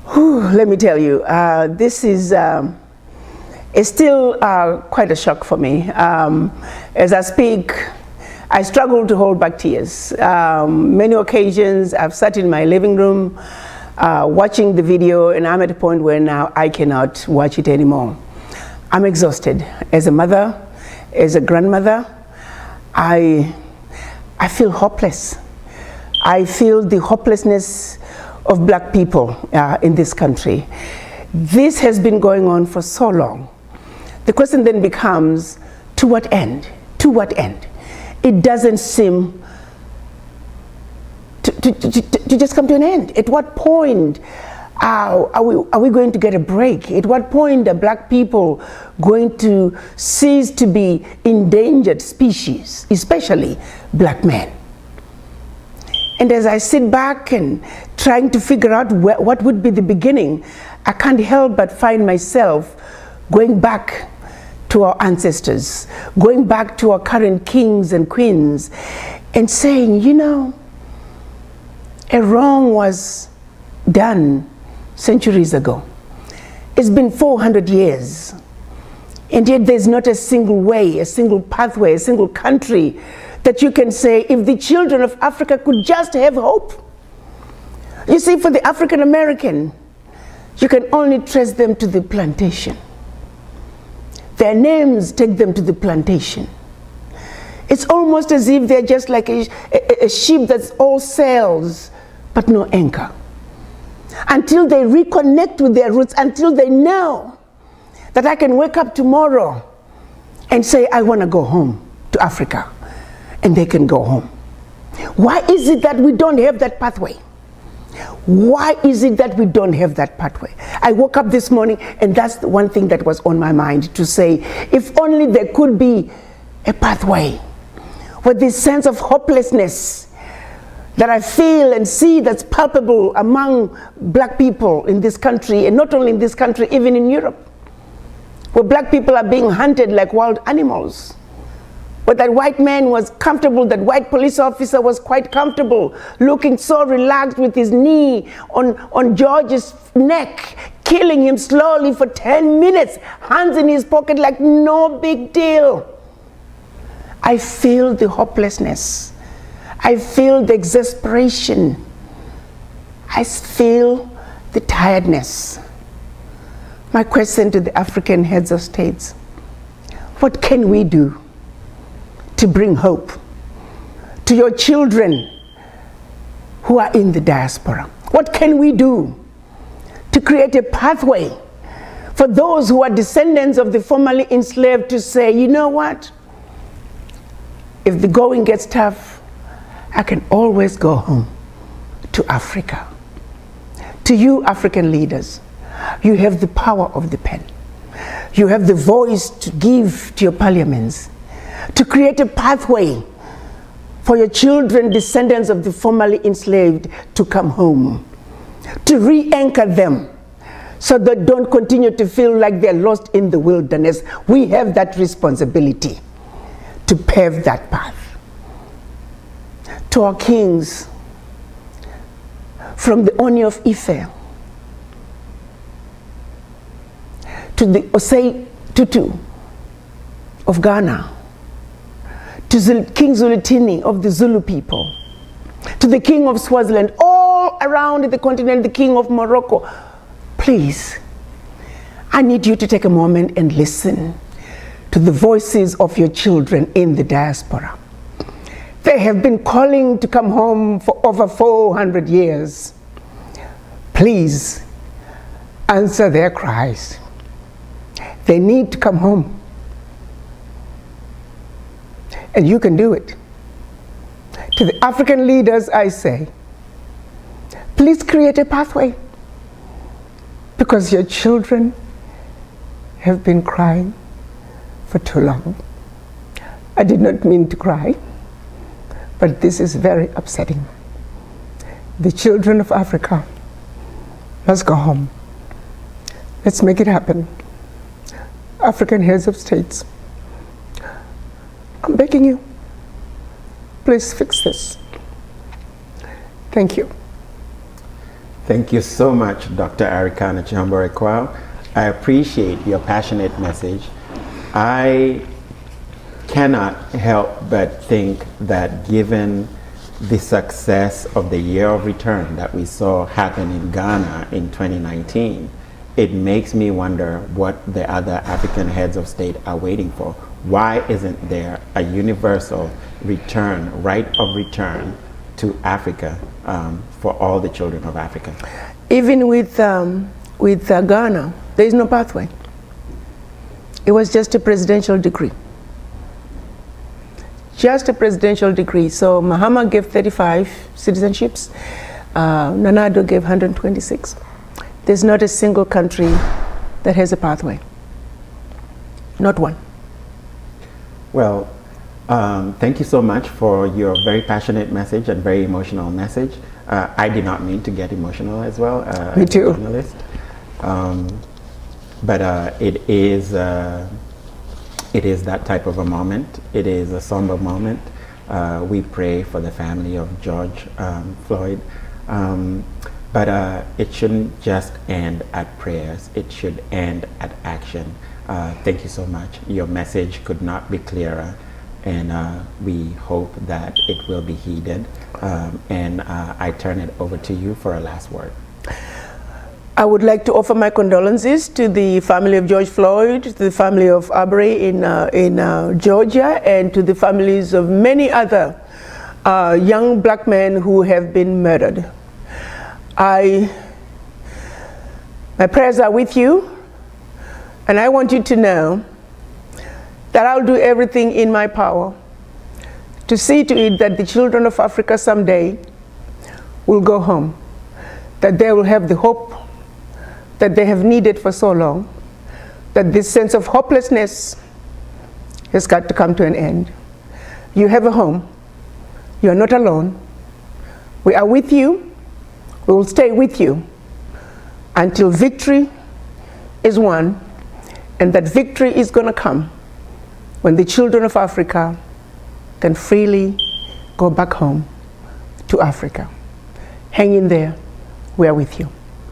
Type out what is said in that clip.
Whew, let me tell you, this is still quite a shock for me. As I speak, I struggle to hold back tears. Many occasions I've sat in my living room watching the video, and I'm at a point where now I cannot watch it anymore. I'm exhausted. As a mother, as a grandmother, I feel hopeless. I feel the hopelessness of black people in this country. This has been going on for so long. The question then becomes, to what end? To what end? It doesn't seem to just come to an end. At what point are we going to get a break? At what point are black people going to cease to be endangered species, especially black men? And as I sit back and trying to figure out what would be the beginning, I can't help but find myself going back to our ancestors, going back to our current kings and queens, and saying, you know, a wrong was done centuries ago. It's been 400 years, and yet there's not a single way, a single pathway, a single country that you can say, if the children of Africa could just have hope. You see, for the African American, you can only trace them to the plantation. Their names take them to the plantation. It's almost as if they're just like a ship that's all sails, but no anchor. Until they reconnect with their roots, until they know that I can wake up tomorrow and say, I want to go home to Africa. And they can go home. Why is it that we don't have that pathway? Why is it that we don't have that pathway? I woke up this morning and that's the one thing that was on my mind, to say, if only there could be a pathway where this sense of hopelessness that I feel and see that's palpable among black people in this country, and not only in this country, even in Europe, where black people are being hunted like wild animals. But that white man was comfortable, that white police officer was quite comfortable, looking so relaxed with his knee on George's neck, killing him slowly for 10 minutes, hands in his pocket like no big deal. I feel the hopelessness. I feel the exasperation. I feel the tiredness. My question to the African heads of states, what can we do to bring hope to your children who are in the diaspora? What can we do to create a pathway for those who are descendants of the formerly enslaved to say, you know what? If the going gets tough, I can always go home to Africa. To you, African leaders, you have the power of the pen. You have the voice to give to your parliaments, to create a pathway for your children, descendants of the formerly enslaved, to come home, to re-anchor them so they don't continue to feel like they're lost in the wilderness. We have that responsibility to pave that path. To our kings, from the Oni of Ife to the Osei Tutu of Ghana, to King Zulutini of the Zulu people, to the King of Swaziland, all around the continent, the King of Morocco, please, I need you to take a moment and listen to the voices of your children in the diaspora. They have been calling to come home for over 400 years. Please, answer their cries. They need to come home. And you can do it. To the African leaders, I say, please create a pathway, because your children have been crying for too long. I did not mean to cry, but this is very upsetting. The children of Africa must go home. Let's make it happen. African heads of states, I'm begging you, please fix this. Thank you. Thank you so much, Dr. Arikana Chihombori. I appreciate your passionate message. I cannot help but think that given the success of the year of return that we saw happen in Ghana in 2019, it makes me wonder what the other African heads of state are waiting for. Why isn't there a universal return, right of return to Africa for all the children of Africa? Even with Ghana, there is no pathway. It was just a presidential decree. Just a presidential decree. So Mahama gave 35 citizenships. Nana Addo gave 126. There's not a single country that has a pathway. Not one. Well, thank you so much for your very passionate message and very emotional message. I did not mean to get emotional as well. Me too. As a journalist. But it is that type of a moment. It is a somber moment. We pray for the family of George Floyd. But it shouldn't just end at prayers. It should end at action. Thank you so much. Your message could not be clearer, and we hope that it will be heeded. And I turn it over to you for a last word. I would like to offer my condolences to the family of George Floyd, to the family of Arbery in Georgia, and to the families of many other young black men who have been murdered. My prayers are with you, and I want you to know that I'll do everything in my power to see to it that the children of Africa someday will go home, that they will have the hope that they have needed for so long, that this sense of hopelessness has got to come to an end. You have a home. You are not alone. We are with you. We will stay with you until victory is won, and that victory is going to come when the children of Africa can freely go back home to Africa. Hang in there. We are with you.